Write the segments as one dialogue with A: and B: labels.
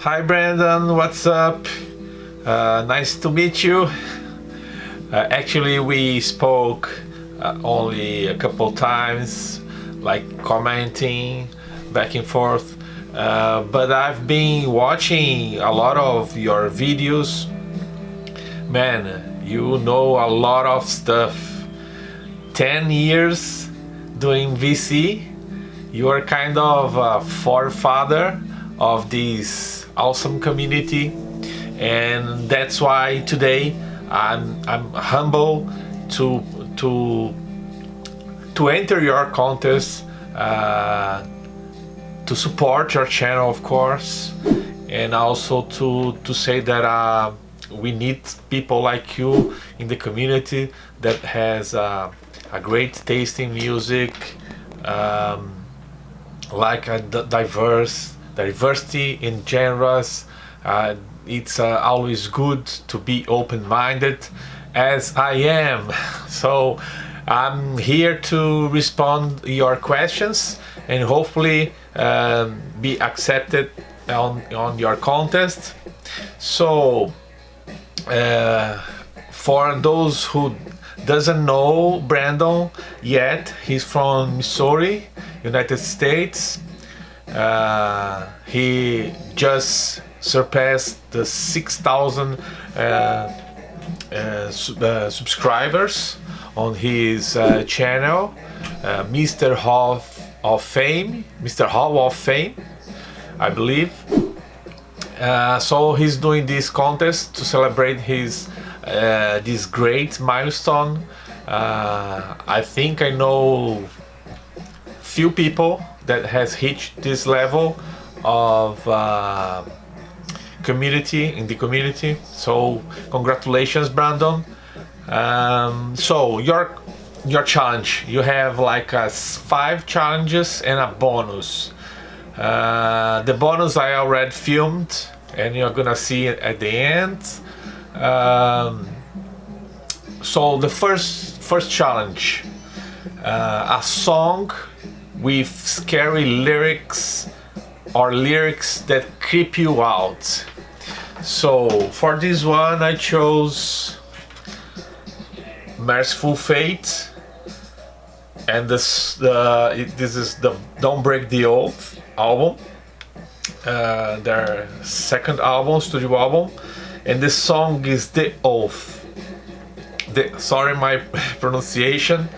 A: Hi Brandon, what's up? Nice to meet you. Actually, we spoke only a couple times, like commenting back and forth. But I've been watching a lot of your videos. Man, you know a lot of stuff. 10 years doing VC. You are kind of a forefather of this awesome community, and that's why today I'm humble to enter your contest, to support your channel, of course, and also to say that we need people like you in the community that has a great taste in music, like a diversity in genres. It's always good to be open-minded, as I am. So I'm here to respond your questions and hopefully be accepted on your contest. So for those who doesn't know Brandon yet, he's from Missouri, United States. He just surpassed the 6,000 subscribers on his channel, Mr. Hoffame, Mr. Hall of Fame, I believe. So he's doing this contest to celebrate his this great milestone. I think I know few people that has hit this level of community. So congratulations, Brandon. So your challenge, you have like 5 challenges and a bonus. The bonus I already filmed and you're gonna see it at the end. So the first challenge, a song with scary lyrics or lyrics that creep you out. So for this one I chose Merciful Fate, and this is the Don't Break the Oath album, their second album, studio album, and this song is The Oath. Sorry my pronunciation,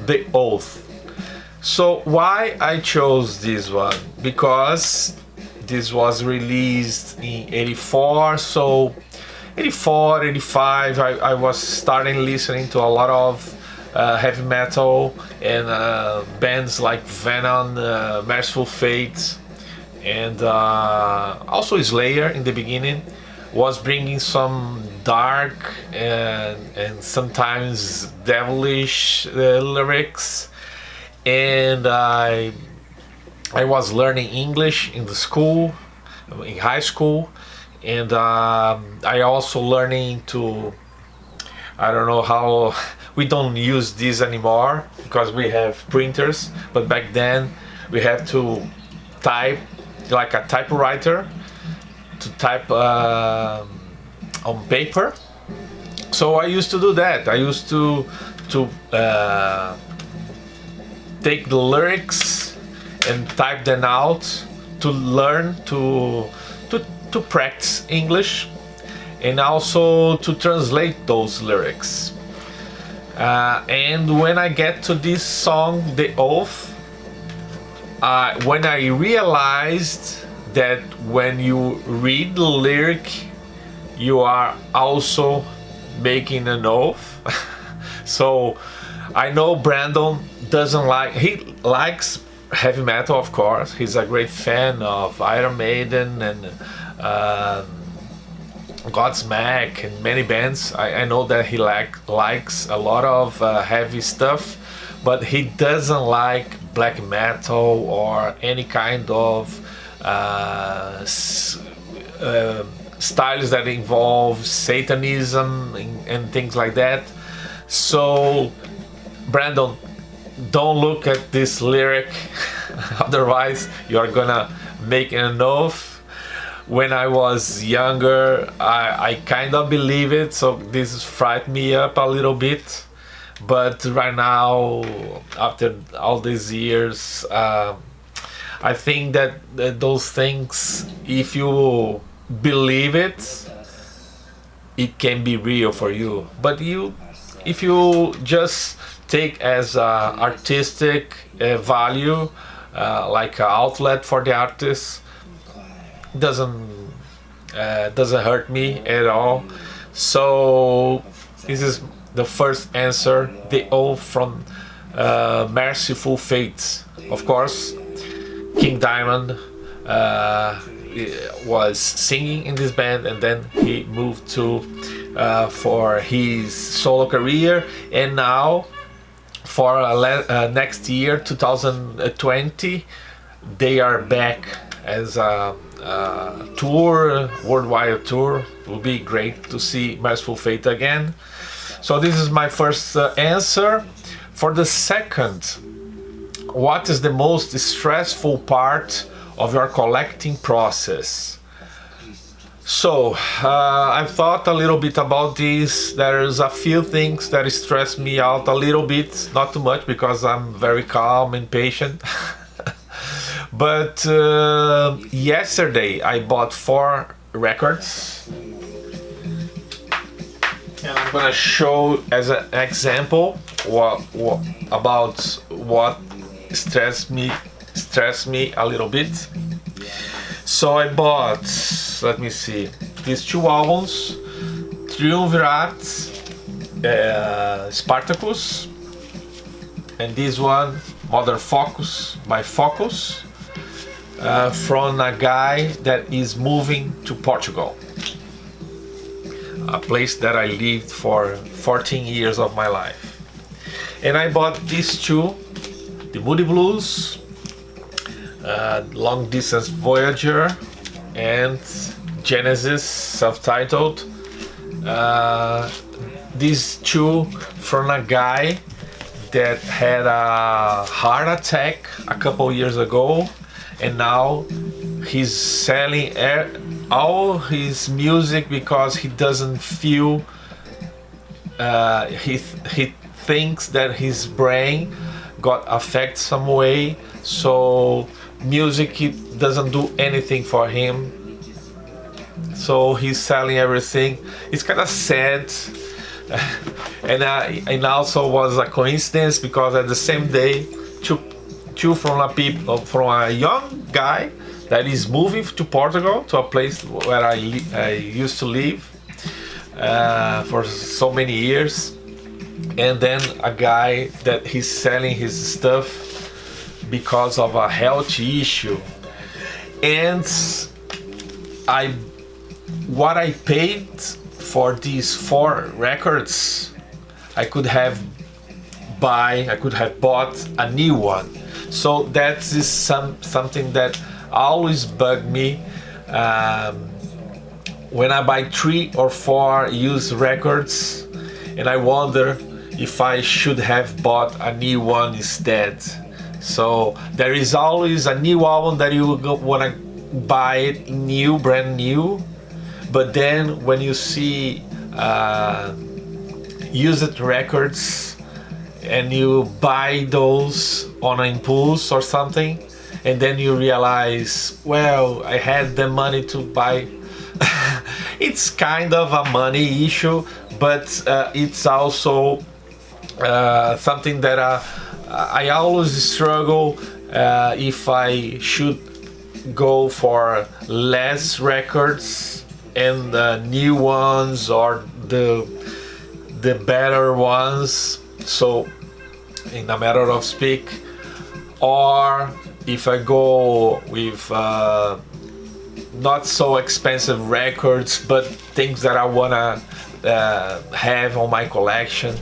A: The Oath. So why I chose this one? Because this was released in 84, so 84, 85, I was starting listening to a lot of heavy metal and bands like Venom, Merciful Fate, and also Slayer in the beginning was bringing some dark and sometimes devilish lyrics. And I was learning English in the school, in high school, and I also learning to, I don't know how, we don't use this anymore because we have printers, but back then we had to type like a typewriter to type on paper. So I used to do that. I used to take the lyrics and type them out to learn to practice English and also to translate those lyrics. And when I get to this song, The Oath, when I realized that when you read the lyric, you are also making an oath. So I know Brandon doesn't like, he likes heavy metal, of course. He's a great fan of Iron Maiden and Godsmack and many bands. I know that he likes a lot of heavy stuff, but he doesn't like black metal or any kind of styles that involve Satanism and things like that. So Brandon, don't look at this lyric, otherwise you're gonna make an oath. when I was younger, I kind of believe it, so this frightened me up a little bit. But right now, after all these years, I think that those things, if you believe it, it can be real for you. But if you just take as artistic value, like an outlet for the artist, doesn't doesn't hurt me at all. So this is the first answer, the O from Merciful Fate. Of course, King Diamond was singing in this band, and then he moved to for his solo career, and now for next year 2020 they are back as a tour, worldwide tour. It will be great to see Merciful Fate again. So this is my first answer. For the second, what is the most stressful part of your collecting process? So I've thought a little bit about this. There's a few things that stress me out a little bit, not too much because I'm very calm and patient. But yesterday I bought 4 records, and I'm gonna show as an example what about what stressed me a little bit. So I bought, let me see, these 2 albums, Triumvirat, Spartacus, and this one, Modern Focus by Focus, from a guy that is moving to Portugal, a place that I lived for 14 years of my life. And I bought these 2, the Moody Blues, Long Distance Voyager, and Genesis, self-titled. These 2 from a guy that had a heart attack a couple years ago, and now he's selling all his music because he doesn't feel, he thinks that his brain got affected some way, so music doesn't do anything for him, so he's selling everything. It's kind of sad. And also was a coincidence because at the same day, two from a young guy that is moving to Portugal, to a place where I used to live for so many years, and then a guy that he's selling his stuff because of a health issue. And what I paid for these 4 records, I could have bought a new one. So that is something that always bugged me. When I buy 3 or 4 used records, and I wonder if I should have bought a new one instead. So there is always a new album that you want to buy it new, brand new, but then when you see used records and you buy those on an impulse or something, and then you realize, well, I had the money to buy. It's kind of a money issue, but it's also something that I always struggle if I should go for less records and new ones, or the better ones, so in a matter of speak, or if I go with not so expensive records but things that I wanna have on my collection.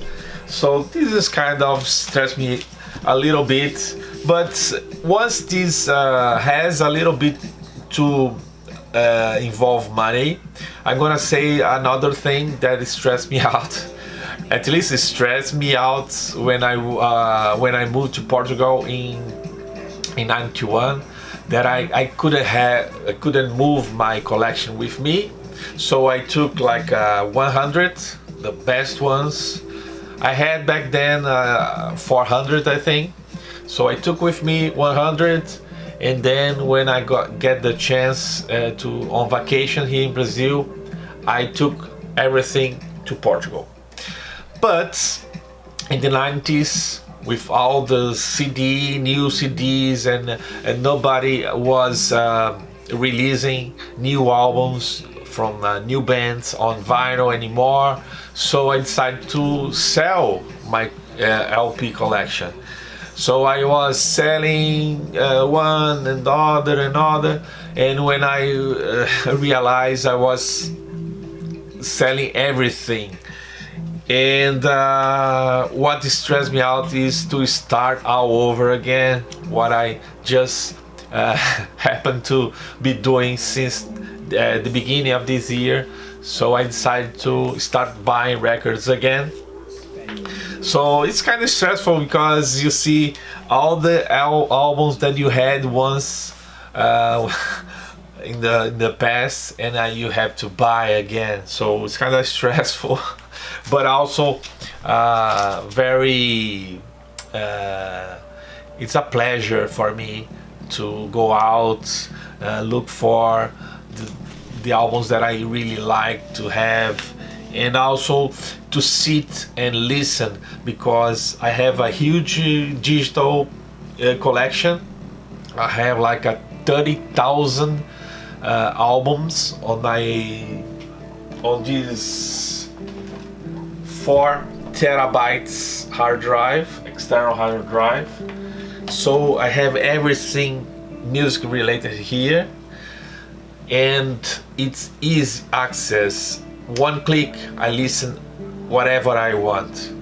A: So this is kind of stress me a little bit, but once this has a little bit to involve money, I'm gonna say another thing that stressed me out. At least it stressed me out when I moved to Portugal in '91. that I couldn't move my collection with me. So I took like 100, the best ones. I had back then 400, I think. So I took with me 100, and then when I get the chance to on vacation here in Brazil, I took everything to Portugal. But in the 90s, with all the new CDs, and nobody was releasing new albums from new bands on vinyl anymore, so I decided to sell my LP collection. So I was selling one and other, and when I realized I was selling everything, and what stressed me out is to start all over again, what I just happened to be doing since the beginning of this year. So I decided to start buying records again. So it's kind of stressful because you see all the albums that you had once in the past, and you have to buy again. So it's kind of stressful, but also very. It's a pleasure for me to go out, look for the albums that I really like to have, and also to sit and listen, because I have a huge digital collection. I have like 30,000 albums on this 4 terabytes hard drive, external hard drive. So I have everything music related here, and it's easy access. One click, I listen whatever I want.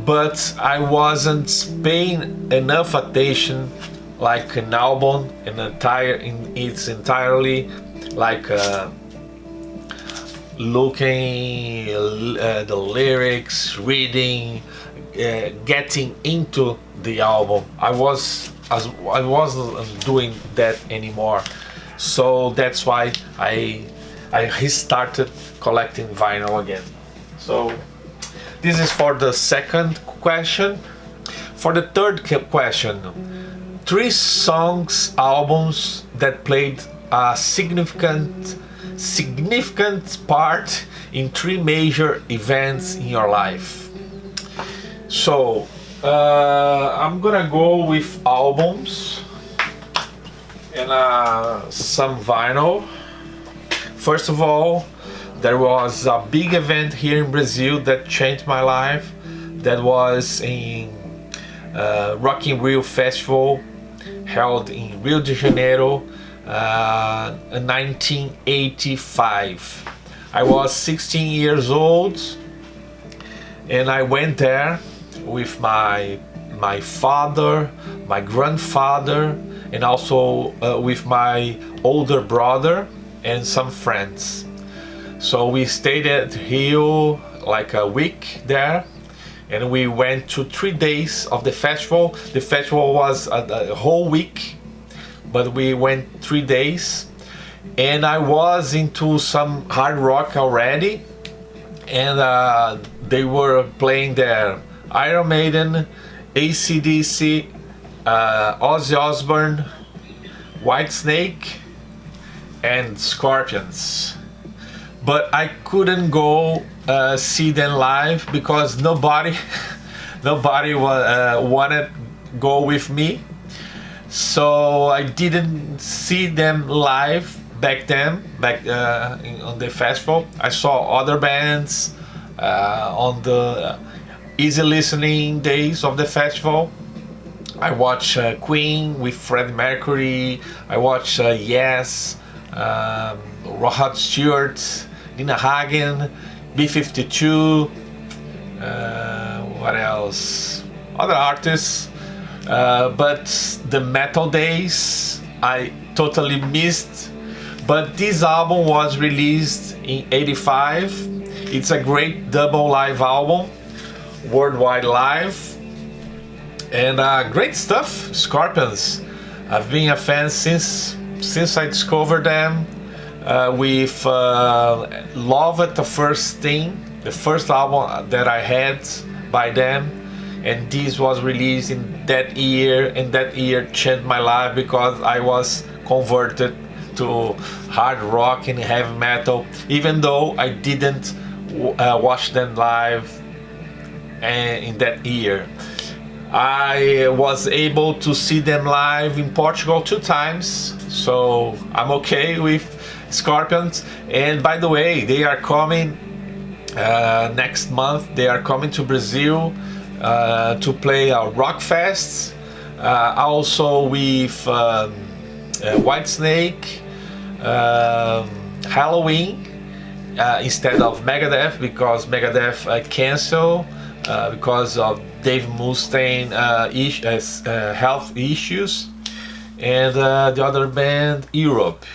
A: But I wasn't paying enough attention, like an album in its entirely, like looking the lyrics, reading, getting into the album. I wasn't doing that anymore. So that's why I restarted collecting vinyl again. So this is for the second question. For the third question, 3 songs, albums that played a significant part in 3 major events in your life. So I'm gonna go with albums and some vinyl. First of all, there was a big event here in Brazil that changed my life. That was in Rock in Rio Festival, held in Rio de Janeiro, in 1985. I was 16 years old, and I went there with my father, my grandfather, and also with my older brother and some friends. So we stayed at Rio like a week there, and we went to 3 days of the festival. The festival was a whole week, but we went 3 days, and I was into some hard rock already, and they were playing there Iron Maiden, AC/DC, Ozzy Osbourne, Whitesnake, and Scorpions. But I couldn't go see them live because nobody wanted go with me. So I didn't see them live back then, on the festival. I saw other bands on the easy listening days of the festival. I watched Queen with Freddie Mercury. I watched Yes, Rod Stewart, Nina Hagen, B-52. What else? Other artists. But the metal days I totally missed. But this album was released in '85. It's a great double live album, worldwide live, and great stuff. Scorpions, I've been a fan since I discovered them. With Love at the First Thing, the first album that I had by them, and this was released in that year, and that year changed my life because I was converted to hard rock and heavy metal, even though I didn't watch them live in that year. I was able to see them live in Portugal 2 times, so I'm okay with Scorpions. And by the way, they are coming next month. They are coming to Brazil to play a rock fest, also with Whitesnake, Halloween, instead of Megadeth, because Megadeth canceled because of Dave Mustaine health issues, and the other band, Europe.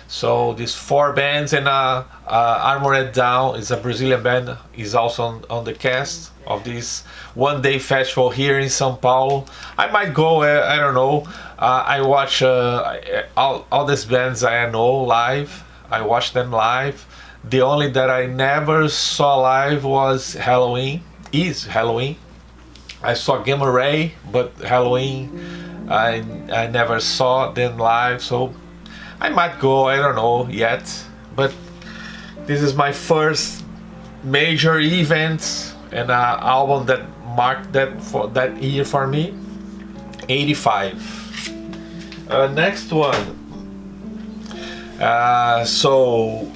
A: So these 4 bands, and Armored Down is a Brazilian band, is also on the cast of this one-day festival here in São Paulo. I might go, I don't know. I watch all these bands I know live. I watch them live. The only that I never saw live was Halloween. I saw Gamma Ray, but Halloween I never saw them live, so I might go, I don't know yet, but this is my first major event and album that marked that year for me. 85. Next one. So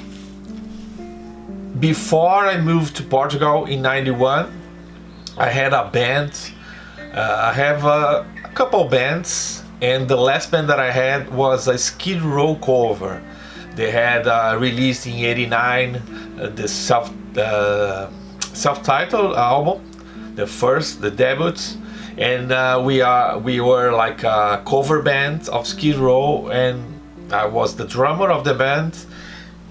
A: before I moved to Portugal in 91, I had a band. I have a couple bands, and the last band that I had was a Skid Row cover. They had released in '89 the self-titled album, the debut, and we were like a cover band of Skid Row, and I was the drummer of the band.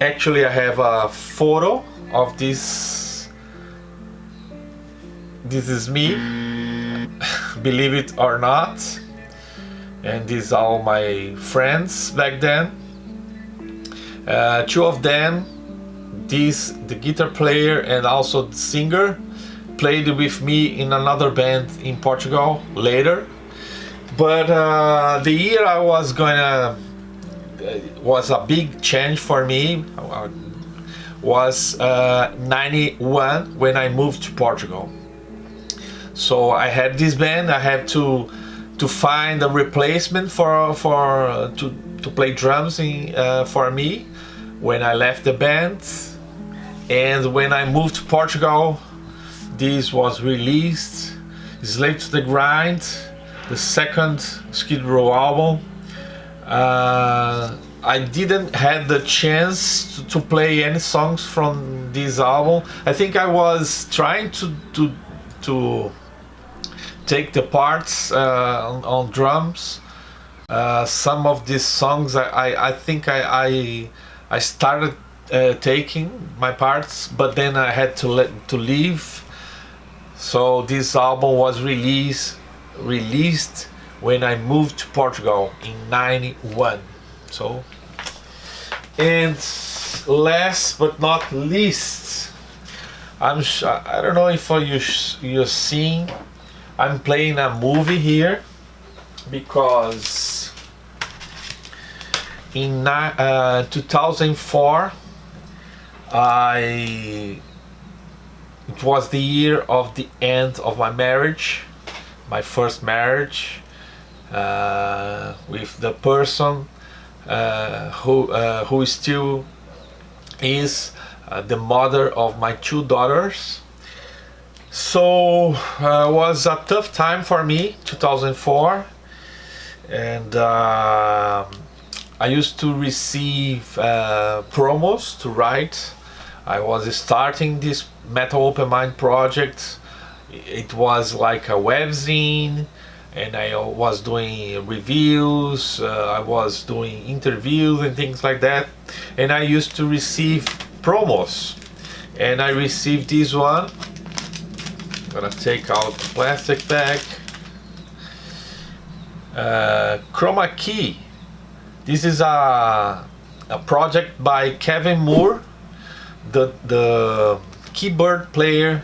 A: Actually, I have a photo of this. This is me, believe it or not. And these are all my friends back then. 2 of them, the guitar player and also the singer, played with me in another band in Portugal later. But the year I was was a big change for me. Was 91 when I moved to Portugal. So I had this band. I had to find a replacement to play drums for me when I left the band. And when I moved to Portugal, this was released, Slave to the Grind, the second Skid Row album. I didn't have the chance to play any songs from this album. I think I was trying to take the parts on drums. Some of these songs I think I started taking my parts, but then I had to leave. So this album was released when I moved to Portugal in '91. So, and last but not least, I don't know if you're seeing, I'm playing a movie here because in 2004 it was the year of the end of my marriage, my first marriage, with the person who still is the mother of my 2 daughters. So it was a tough time for me, 2004, and I used to receive promos to write. I was starting this Metal Open Mind project. It was like a webzine, and I was doing reviews, I was doing interviews and things like that, and I used to receive promos, and I received this one. I'm gonna take out the plastic bag. Chromakey. This is a project by Kevin Moore, the keyboard player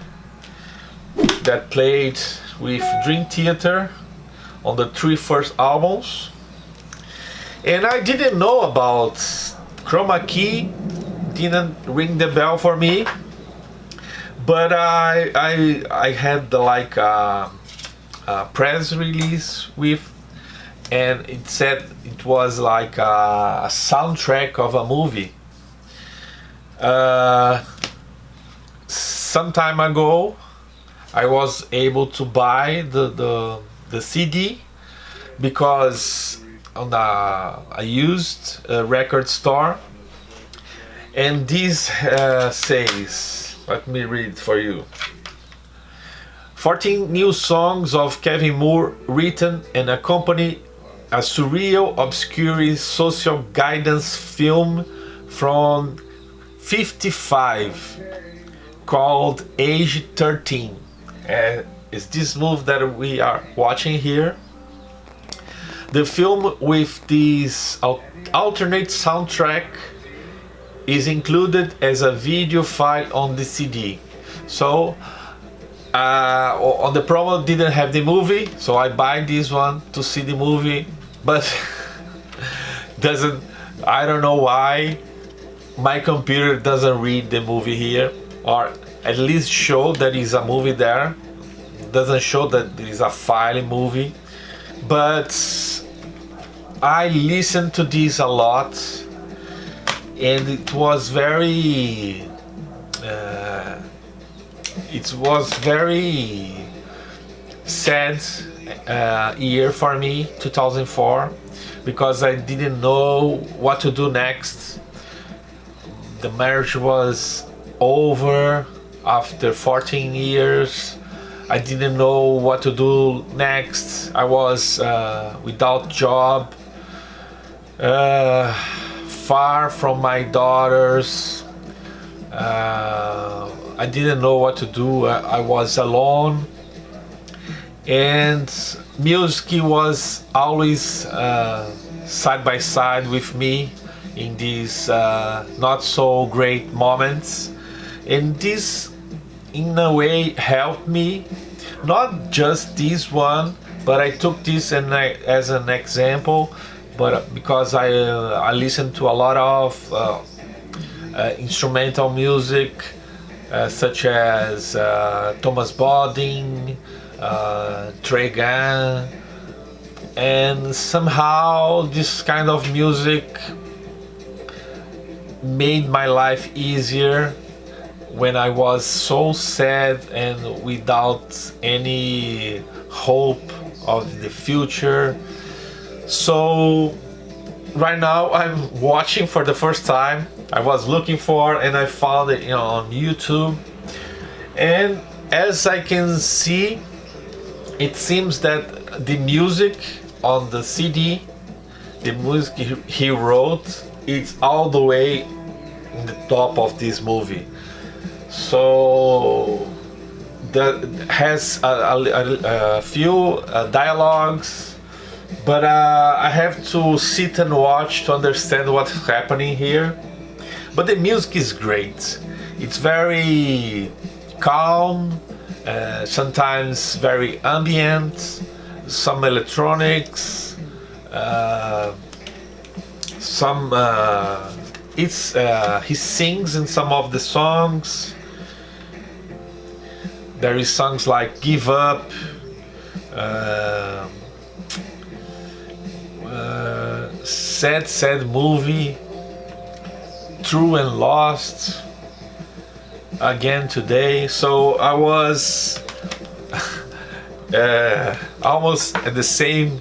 A: that played with Dream Theater on the 3 first albums. And I didn't know about Chromakey, didn't ring the bell for me, but I had like a press release with, and it said it was like a soundtrack of a movie. Some time ago, I was able to buy the CD because on a used record store, and this says, let me read for you. 14 new songs of Kevin Moore written and accompany a surreal, obscure social guidance film from 55 called Age 13. Is this movie that we are watching here? The film with this alternate soundtrack is included as a video file on the CD. So on the promo didn't have the movie, so I buy this one to see the movie, but I don't know why my computer doesn't read the movie here, or at least show that is a movie there. Doesn't show that there is a file movie. But I listened to this a lot, and it was very sad year for me, 2004, because I didn't know what to do next. The marriage was over after 14 years. I didn't know what to do next. I was without job, far from my daughters. I didn't know what to do. I was alone, and music was always side by side with me in these not so great moments. And this in a way helped me, not just this one, but I took this as an example, but because I listened to a lot of instrumental music, such as Thomas Bodin, Tregan, and somehow this kind of music made my life easier when I was so sad and without any hope of the future. So right now I'm watching for the first time. I was looking for, and I found it on YouTube, and as I can see, it seems that the music on the CD, the music he wrote, it's all the way in the top of this movie. So that has a few dialogues, but I have to sit and watch to understand what's happening here. But the music is great. It's very calm, sometimes very ambient, some electronics, he sings in some of the songs. There is songs like Give Up, Sad Movie, True and Lost, Again Today. So I was almost at the same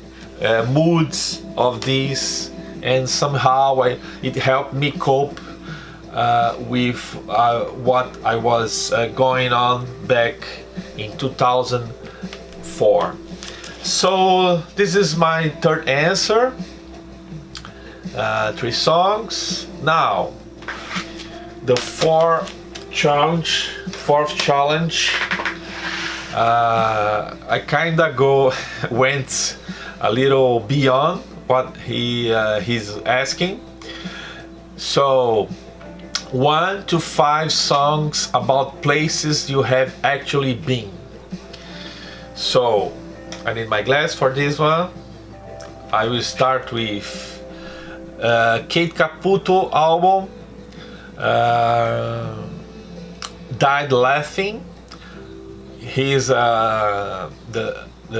A: moods of these, and somehow it helped me cope with what I was going on back in 2004. So this is my third answer. 3 songs. Now the fourth challenge. I kinda went a little beyond what he's asking. So 1 to 5 songs about places you have actually been. So I need my glass for this one. I will start with Kate Caputo album, Died Laughing. He's the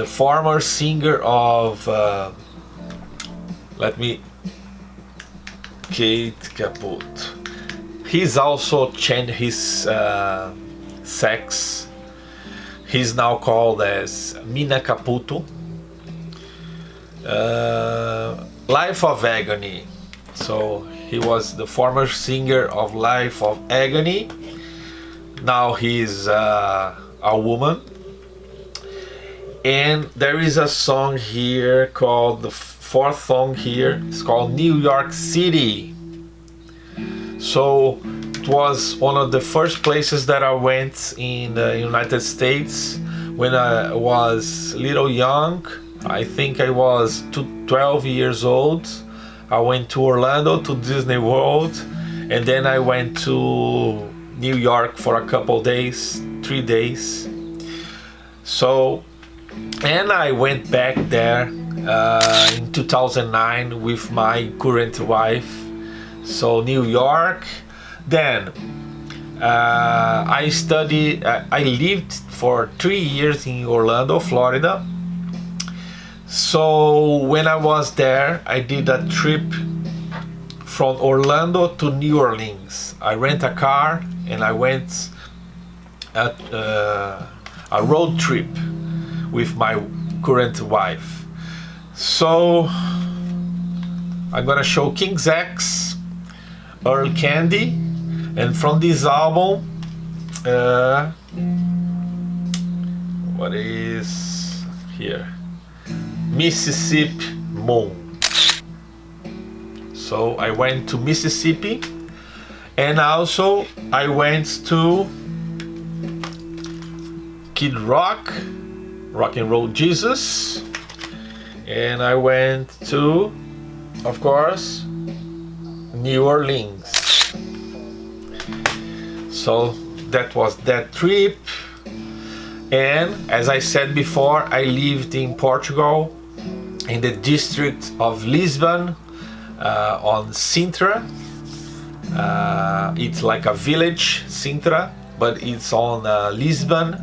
A: former singer of Kate Caputo. He's also changed his sex. He's now called as Mina Caputo. Life of Agony. So he was the former singer of Life of Agony. Now he's a woman. And there is a song here called, the fourth song here, it's called New York City. So it was one of the first places that I went in the United States when I was little young. I think I was 12 years old. I went to Orlando, to Disney World, and then I went to New York for a couple days, 3 days. So, and I went back there in 2009 with my current wife. So New York. Then I lived for 3 years in Orlando, Florida. So when I was there, I did a trip from Orlando to New Orleans. I rent a car and I went at a road trip with my current wife. So I'm gonna show King's X, Earl Candy, and from this album, what is here? Mississippi Moon. So I went to Mississippi, and also I went to Kid Rock, Rock and Roll Jesus, and I went to, of course, New Orleans. So that was that trip. And as I said before, I lived in Portugal, in the district of Lisbon, on Sintra. It's like a village, Sintra, but it's on Lisbon.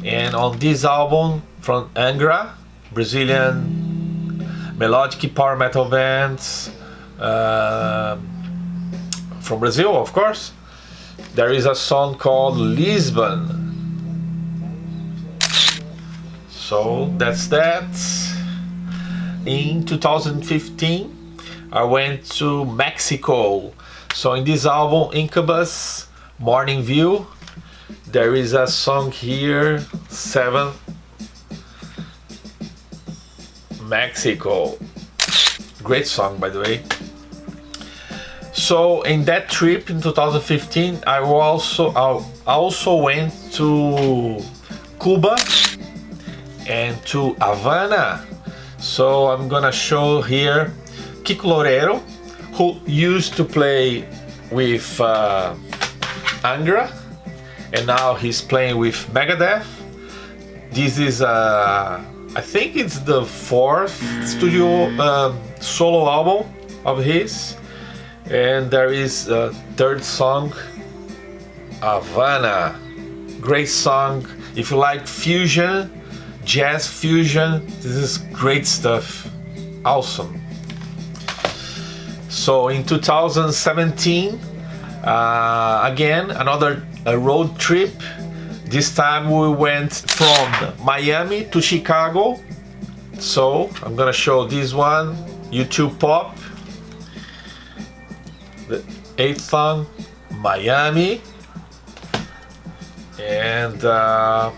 A: And on this album from Angra, Brazilian melodic power metal bands from Brazil, of course, there is a song called Lisbon. So that's that. In 2015, I went to Mexico. So in this album, Incubus, Morning View, there is a song here, 7, Mexico. Great song, by the way. So in that trip in 2015, I also went to Cuba and to Havana. So I'm gonna show here Kiko Loureiro, who used to play with Angra, and now he's playing with Megadeth. This is I think it's the 4th studio solo album of his, and there is a 3rd song, Havana. Great song. If you like fusion, jazz fusion, this is great stuff. Awesome. So in 2017, again, another road trip. This time we went from Miami to Chicago. So I'm gonna show this one, YouTube Pop, the 8th song, Miami. And gonna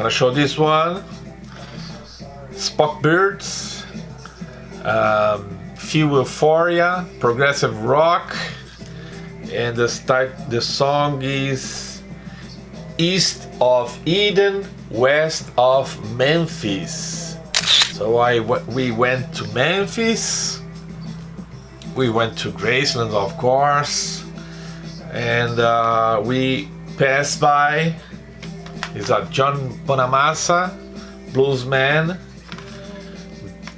A: show this one, Spock Birds, Feel Euphoria, progressive rock, and the song is East of Eden, West of Memphis. So we went to Memphis, we went to Graceland, of course, and we passed by is a John Bonamassa, bluesman,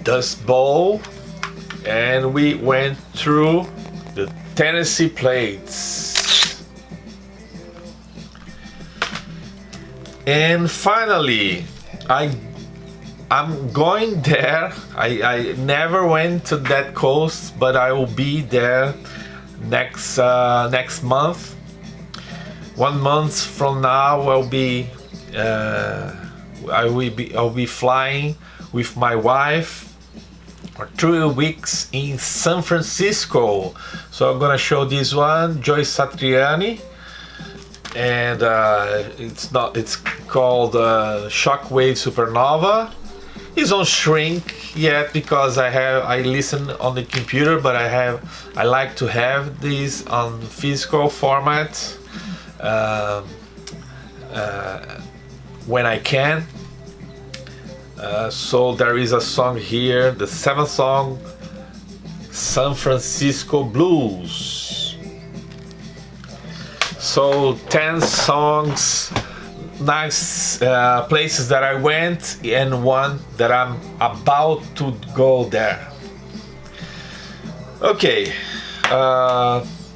A: Dust Bowl, and we went through the Tennessee Plates. And finally, I'm going there. I never went to that coast, but I will be there next month. 1 month from now, I'll be flying with my wife for 3 weeks in San Francisco. So I'm gonna show this one, Joyce Satriani, and it's called Shockwave Supernova. It's on shrink yet because I listen on the computer, but I like to have this on physical format when I can. So there is a song here, the 7th song, San Francisco Blues. So 10 songs, nice places that I went, and one that I'm about to go there. Okay,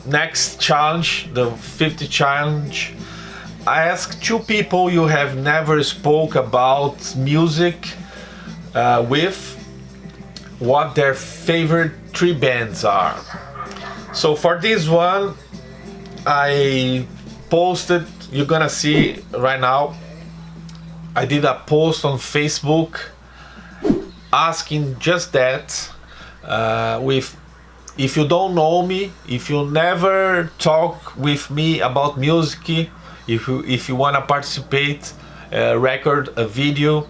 A: next challenge, the 50th challenge. I asked 2 people you have never spoke about music with what their favorite 3 bands are. So for this one, I posted, you're gonna see right now, I did a post on Facebook asking just that, with if you don't know me, if you never talk with me about music, if you want to participate, record a video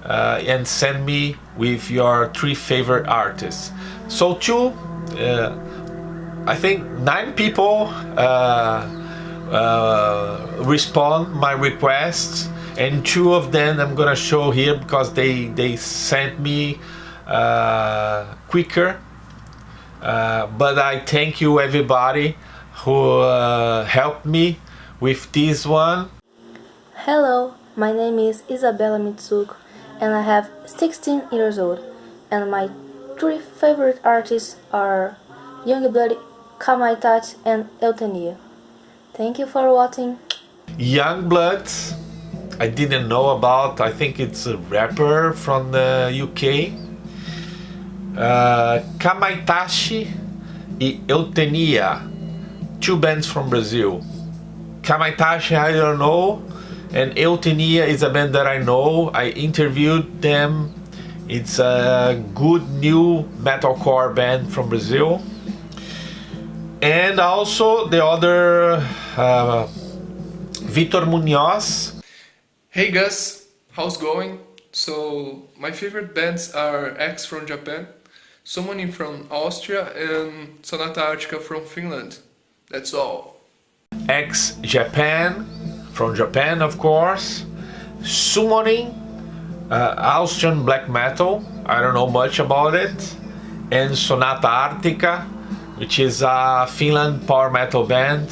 A: and send me with your 3 favorite artists. So I think 9 people respond my requests, and 2 of them I'm gonna show here because they sent me quicker. But I thank you everybody who helped me with this one.
B: Hello, my name is Isabella Mitsuko and I have 16 years old, and my 3 favorite artists are Youngblood, Chromakey and Eutenia. Thank you for watching.
A: Youngblood, I didn't know about. I think it's a rapper from the UK. Chromakey e Eutenia, 2 bands from Brazil. Chromakey I don't know, and Eutenia is a band that I know. I interviewed them. It's a good new metalcore band from Brazil. And also the other, Vitor Munoz.
C: Hey Gus, how's going? So my favorite bands are X from Japan, Summoning from Austria, and Sonata Arctica from Finland. That's all.
A: X Japan, from Japan of course. Summoning, Austrian black metal, I don't know much about it. And Sonata Arctica, which is a Finland power metal band.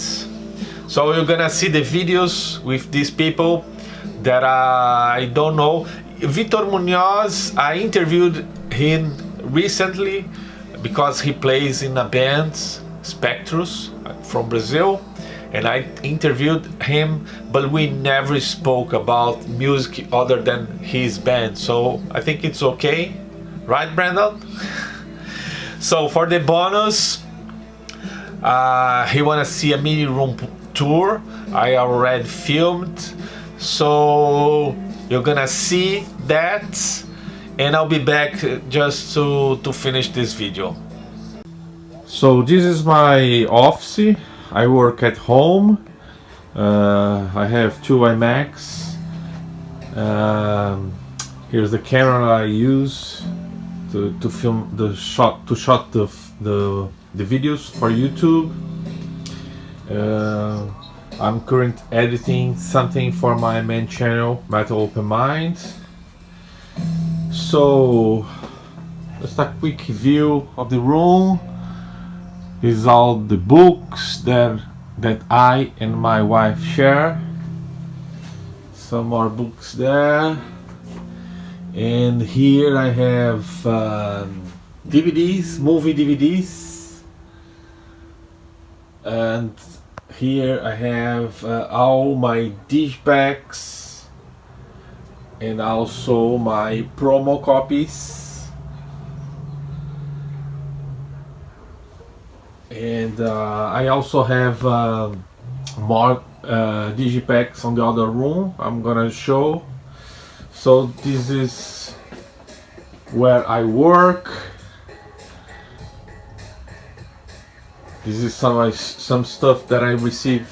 A: So you're gonna see the videos with these people that I don't know. Vitor Munoz, I interviewed him recently because he plays in a band, Spectrus, from Brazil, and I interviewed him, but we never spoke about music other than his band, so I think it's okay, right Brandon? So for the bonus, he wanna see a mini room tour. I already filmed, so you're gonna see that, and I'll be back just to finish this video. So this is my office. I work at home. I have 2 iMacs. Here's the camera I use to film the videos for YouTube. I'm currently editing something for my main channel, Metal Open Mind. So just a quick view of the room. This is all the books that I and my wife share. Some more books there. And here I have DVDs, movie DVDs. And here I have all my digipacks and also my promo copies. And I also have more digipacks on the other room I'm gonna show. So this is where I work. This is some stuff that I receive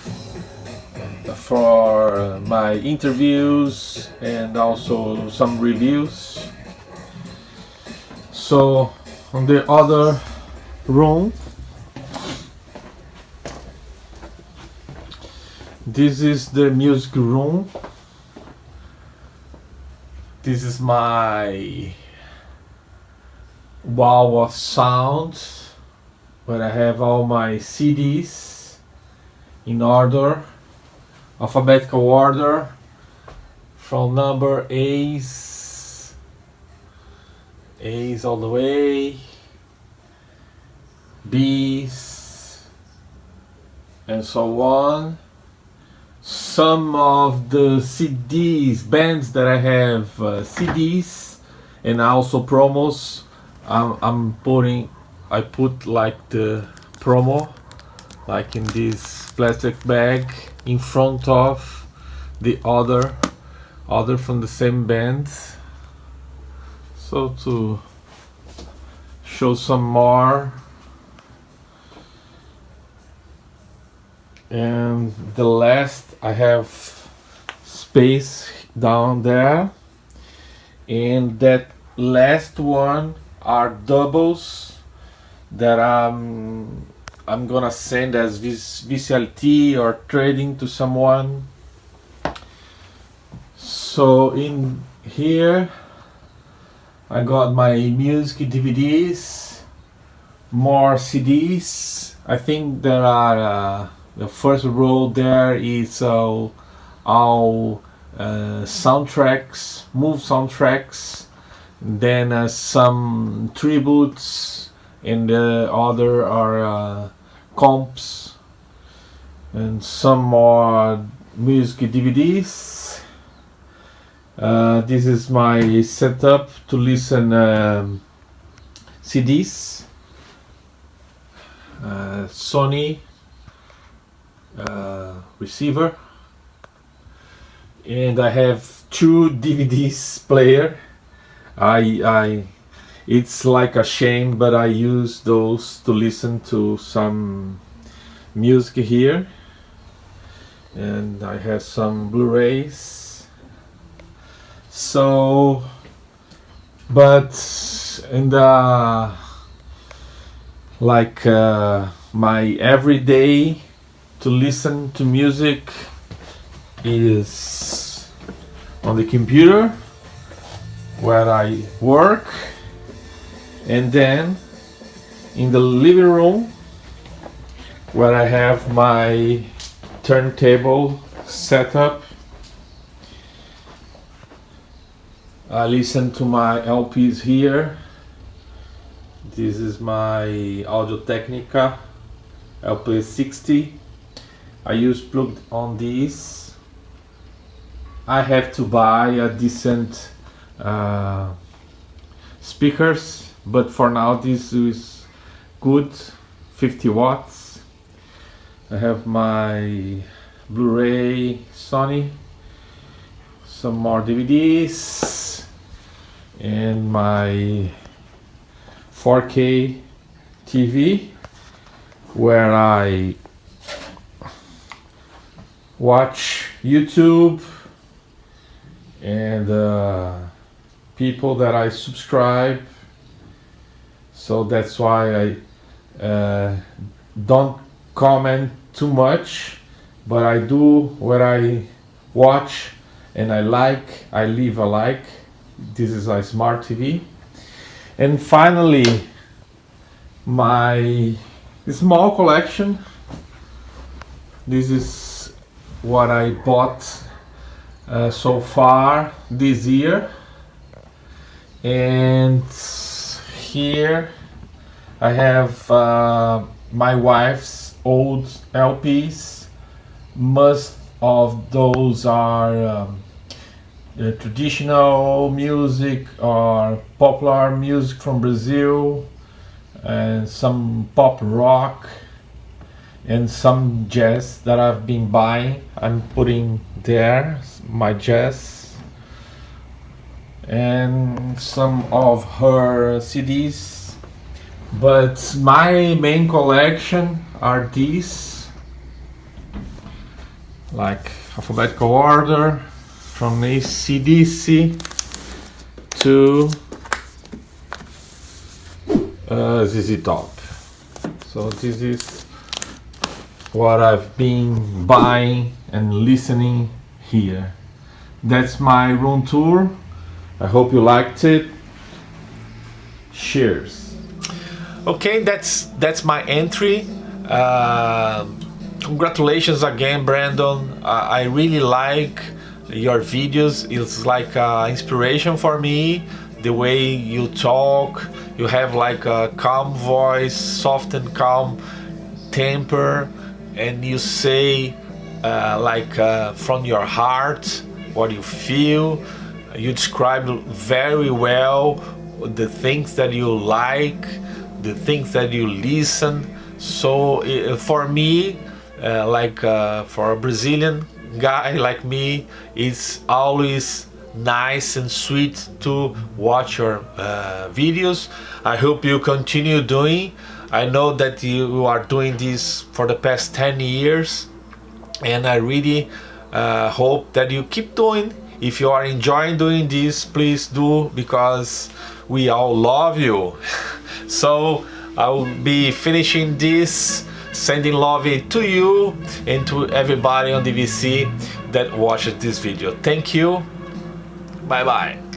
A: for my interviews and also some reviews. So on the other room, this is the music room. This is my wall of sound where I have all my CDs in order, alphabetical order, from number A's all the way, B's, and so on. Some of the CDs, bands that I have CDs and also promos, I put like the promo like in this plastic bag in front of the other from the same band, so to show some more. And the last, I have space down there, and that last one are doubles that I'm gonna send as VCLT or trading to someone. So in here I got my music DVDs, more CDs. I think there are the first row there is all soundtracks, move soundtracks, then some tributes, and the other are comps, and some more music DVDs. This is my setup to listen CDs. Sony receiver, and I have 2 DVDs player. It's like a shame, but I use those to listen to some music here, and I have some Blu-rays. So, but in the my everyday to listen to music is on the computer where I work, and then in the living room where I have my turntable set up. I listen to my LPs here. This is my Audio Technica LP 60. I use plugged on these. I have to buy a decent speakers, but for now this is good, 50 watts. I have my Blu-ray Sony, some more DVDs, and my 4K TV where I watch YouTube and people that I subscribe. So that's why I don't comment too much, but I do what I watch and I like, I leave a like. This is a smart TV. And finally, my small collection. This is what I bought so far this year. And here I have my wife's old LPs. Most of those are traditional music or popular music from Brazil, and some pop rock, and some jazz that I've been buying. I'm putting there my jazz, and some of her CDs. But my main collection are these, like alphabetical order, from AC/DC to ZZ Top. So this is what I've been buying and listening here. That's my room tour. I hope you liked it. Cheers. Okay, that's my entry. Congratulations again, Brandon. I really like your videos. It's like inspiration for me. The way you talk, you have like a calm voice, soft and calm temper, and you say from your heart what you feel. You describe very well the things that you like, the things that you listen. So for me, for a Brazilian guy like me, it's always nice and sweet to watch your videos. I hope you continue doing. I know that you are doing this for the past 10 years, and I really hope that you keep doing. If you are enjoying doing this, please do, because we all love you. So I will be finishing this, sending love to you and to everybody on DVC that watched this video. Thank you. Bye bye.